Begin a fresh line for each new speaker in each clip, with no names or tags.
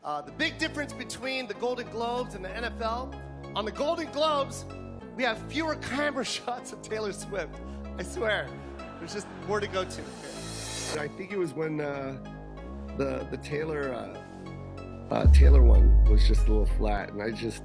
The big difference between the Golden Globes and the NFL, on the Golden Globes, we have fewer camera shots of Taylor Swift. I swear. There's just more to go to.
I think it was when the Taylor one was just a little flat, and I just,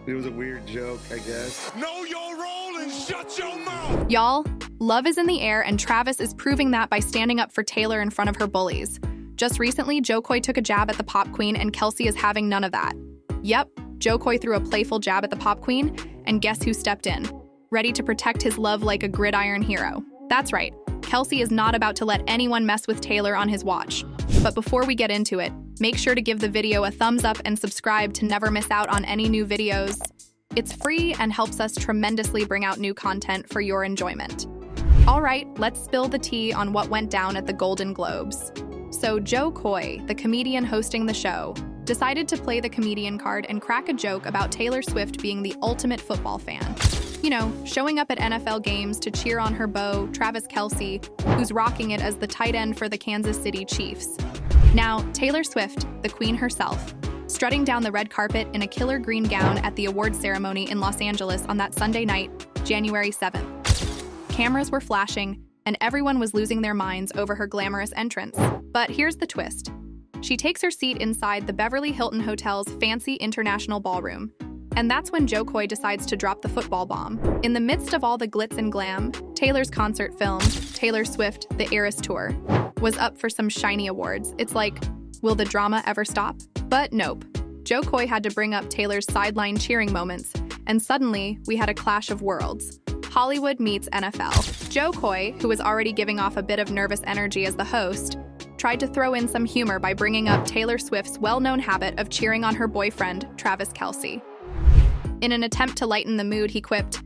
it was a weird joke, I guess.
Know your role and shut your mouth!
Y'all, love is in the air, and Travis is proving that by standing up for Taylor in front of her bullies. Just recently, Jo Koy took a jab at the pop queen, and Kelce is having none of that. Yep, Jo Koy threw a playful jab at the pop queen, and guess who stepped in? Ready to protect his love like a gridiron hero. That's right, Kelce is not about to let anyone mess with Taylor on his watch. But before we get into it, make sure to give the video a thumbs up and subscribe to never miss out on any new videos. It's free and helps us tremendously bring out new content for your enjoyment. All right, let's spill the tea on what went down at the Golden Globes. So Jo Koy, the comedian hosting the show, decided to play the comedian card and crack a joke about Taylor Swift being the ultimate football fan. You know, showing up at NFL games to cheer on her beau, Travis Kelce, who's rocking it as the tight end for the Kansas City Chiefs. Now, Taylor Swift, the queen herself, strutting down the red carpet in a killer green gown at the awards ceremony in Los Angeles on that Sunday night, January 7th. Cameras were flashing, and everyone was losing their minds over her glamorous entrance. But here's the twist. She takes her seat inside the Beverly Hilton Hotel's fancy international ballroom. And that's when Jo Koy decides to drop the football bomb. In the midst of all the glitz and glam, Taylor's concert film, Taylor Swift, The Eras Tour, was up for some shiny awards. It's like, will the drama ever stop? But nope. Jo Koy had to bring up Taylor's sideline cheering moments, and suddenly we had a clash of worlds. Hollywood meets NFL. Jo Koy, who was already giving off a bit of nervous energy as the host, tried to throw in some humor by bringing up Taylor Swift's well-known habit of cheering on her boyfriend, Travis Kelce. In an attempt to lighten the mood, he quipped,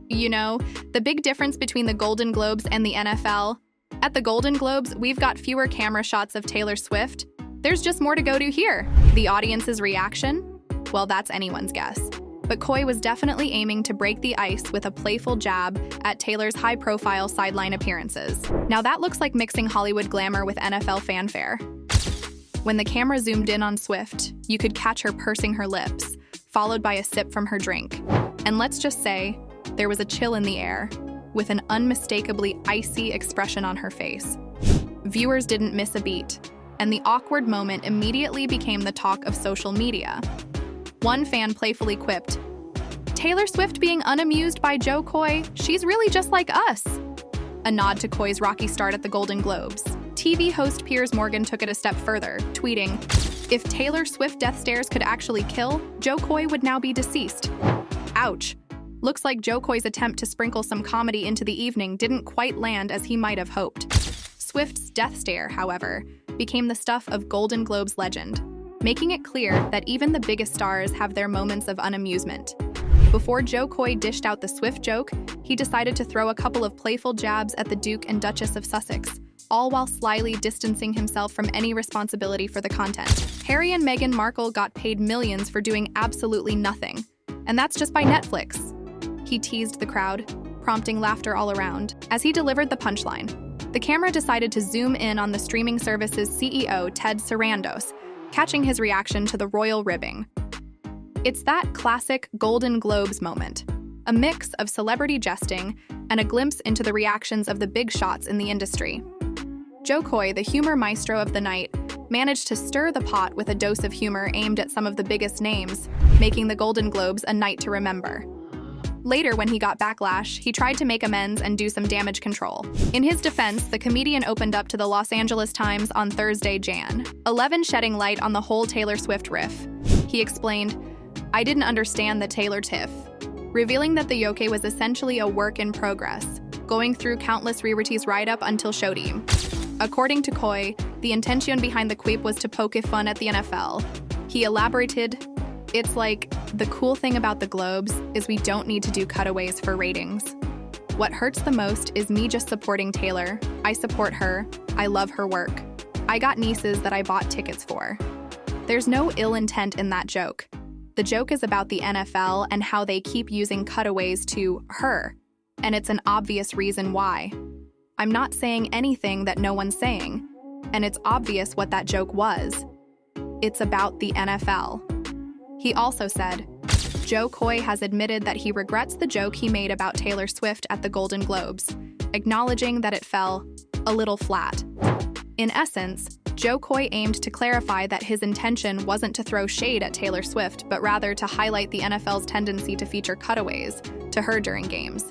"You know, the big difference between the Golden Globes and the NFL? At the Golden Globes, we've got fewer camera shots of Taylor Swift. There's just more to go to here." The audience's reaction? Well, that's anyone's guess. But Koy was definitely aiming to break the ice with a playful jab at Taylor's high-profile sideline appearances. Now that looks like mixing Hollywood glamour with NFL fanfare. When the camera zoomed in on Swift, you could catch her pursing her lips, followed by a sip from her drink. And let's just say, there was a chill in the air, with an unmistakably icy expression on her face. Viewers didn't miss a beat, and the awkward moment immediately became the talk of social media. One fan playfully quipped, "Taylor Swift being unamused by Jo Koy, she's really just like us." A nod to Koy's rocky start at the Golden Globes. TV host Piers Morgan took it a step further, tweeting, "If Taylor Swift death stares could actually kill, Jo Koy would now be deceased." Ouch. Looks like Jo Koy's attempt to sprinkle some comedy into the evening didn't quite land as he might have hoped. Swift's death stare, however, became the stuff of Golden Globes legend, making it clear that even the biggest stars have their moments of unamusement. Before Jo Koy dished out the Swift joke, he decided to throw a couple of playful jabs at the Duke and Duchess of Sussex, all while slyly distancing himself from any responsibility for the content. Harry and Meghan Markle got paid millions for doing absolutely nothing, and that's just by Netflix. He teased the crowd, prompting laughter all around. As he delivered the punchline, the camera decided to zoom in on the streaming service's CEO, Ted Sarandos, catching his reaction to the royal ribbing. It's that classic Golden Globes moment, a mix of celebrity jesting and a glimpse into the reactions of the big shots in the industry. Jo Koy, the humor maestro of the night, managed to stir the pot with a dose of humor aimed at some of the biggest names, making the Golden Globes a night to remember. Later, when he got backlash, he tried to make amends and do some damage control. In his defense, the comedian opened up to the Los Angeles Times on Thursday, Jan. 11, shedding light on the whole Taylor Swift riff. He explained, "I didn't understand the Taylor tiff," revealing that the yoke was essentially a work in progress, going through countless rarities right up until showtime. According to Koy, the intention behind the quip was to poke fun at the NFL. He elaborated, "It's like, the cool thing about the Globes is we don't need to do cutaways for ratings. What hurts the most is me just supporting Taylor. I support her. I love her work. I got nieces that I bought tickets for." There's no ill intent in that joke. The joke is about the NFL and how they keep using cutaways to her, and it's an obvious reason why. I'm not saying anything that no one's saying. And it's obvious what that joke was. It's about the NFL. He also said, Joe Coy has admitted that he regrets the joke he made about Taylor Swift at the Golden Globes, acknowledging that it fell a little flat. In essence, Joe Coy aimed to clarify that his intention wasn't to throw shade at Taylor Swift, but rather to highlight the NFL's tendency to feature cutaways to her during games.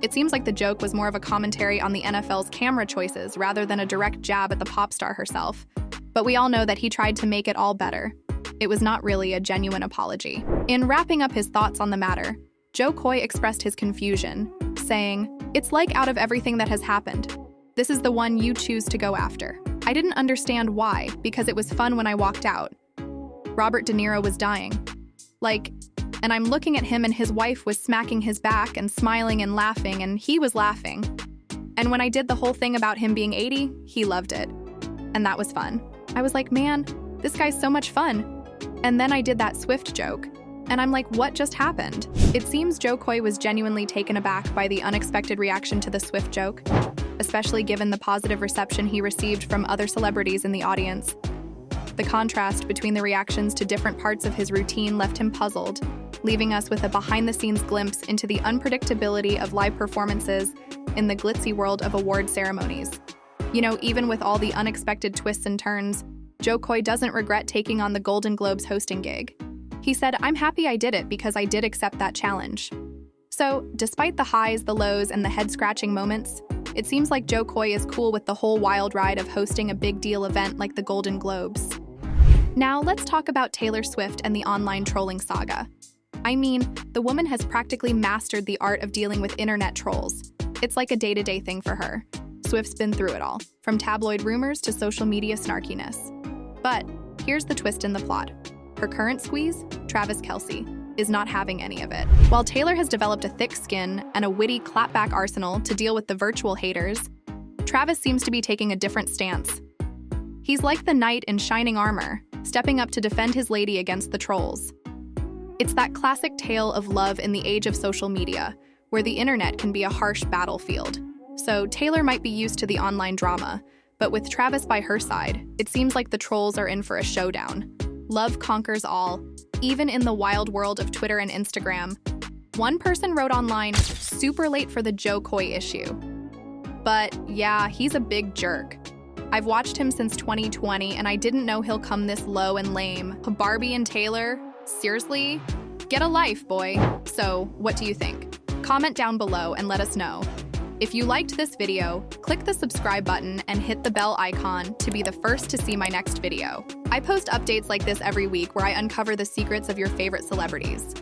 It seems like the joke was more of a commentary on the NFL's camera choices rather than a direct jab at the pop star herself. But we all know that he tried to make it all better. It was not really a genuine apology. In wrapping up his thoughts on the matter, Joe Coy expressed his confusion, saying, "It's like out of everything that has happened, this is the one you choose to go after. I didn't understand why, because it was fun when I walked out. Robert De Niro was dying. And I'm looking at him and his wife was smacking his back and smiling and laughing, and he was laughing. And when I did the whole thing about him being 80, he loved it. And that was fun. I was like, man, this guy's so much fun. And then I did that Swift joke. And I'm like, what just happened?" It seems Joe Coy was genuinely taken aback by the unexpected reaction to the Swift joke, especially given the positive reception he received from other celebrities in the audience. The contrast between the reactions to different parts of his routine left him puzzled, leaving us with a behind-the-scenes glimpse into the unpredictability of live performances in the glitzy world of award ceremonies. Even with all the unexpected twists and turns, Joe Coy doesn't regret taking on the Golden Globes hosting gig. He said, "I'm happy I did it because I did accept that challenge." So, despite the highs, the lows, and the head-scratching moments, it seems like Joe Coy is cool with the whole wild ride of hosting a big deal event like the Golden Globes. Now, let's talk about Taylor Swift and the online trolling saga. I mean, the woman has practically mastered the art of dealing with internet trolls. It's like a day-to-day thing for her. Swift's been through it all, from tabloid rumors to social media snarkiness. But here's the twist in the plot. Her current squeeze, Travis Kelce, is not having any of it. While Taylor has developed a thick skin and a witty clapback arsenal to deal with the virtual haters, Travis seems to be taking a different stance. He's like the knight in shining armor, stepping up to defend his lady against the trolls. It's that classic tale of love in the age of social media, where the internet can be a harsh battlefield. So Taylor might be used to the online drama, but with Travis by her side, it seems like the trolls are in for a showdown. Love conquers all, even in the wild world of Twitter and Instagram. One person wrote online, "Super late for the Joe Coy issue." But yeah, he's a big jerk. I've watched him since 2020 and I didn't know he'll come this low and lame. Barbie and Taylor? Seriously? Get a life, boy. So, what do you think? Comment down below and let us know. If you liked this video, click the subscribe button and hit the bell icon to be the first to see my next video. I post updates like this every week where I uncover the secrets of your favorite celebrities.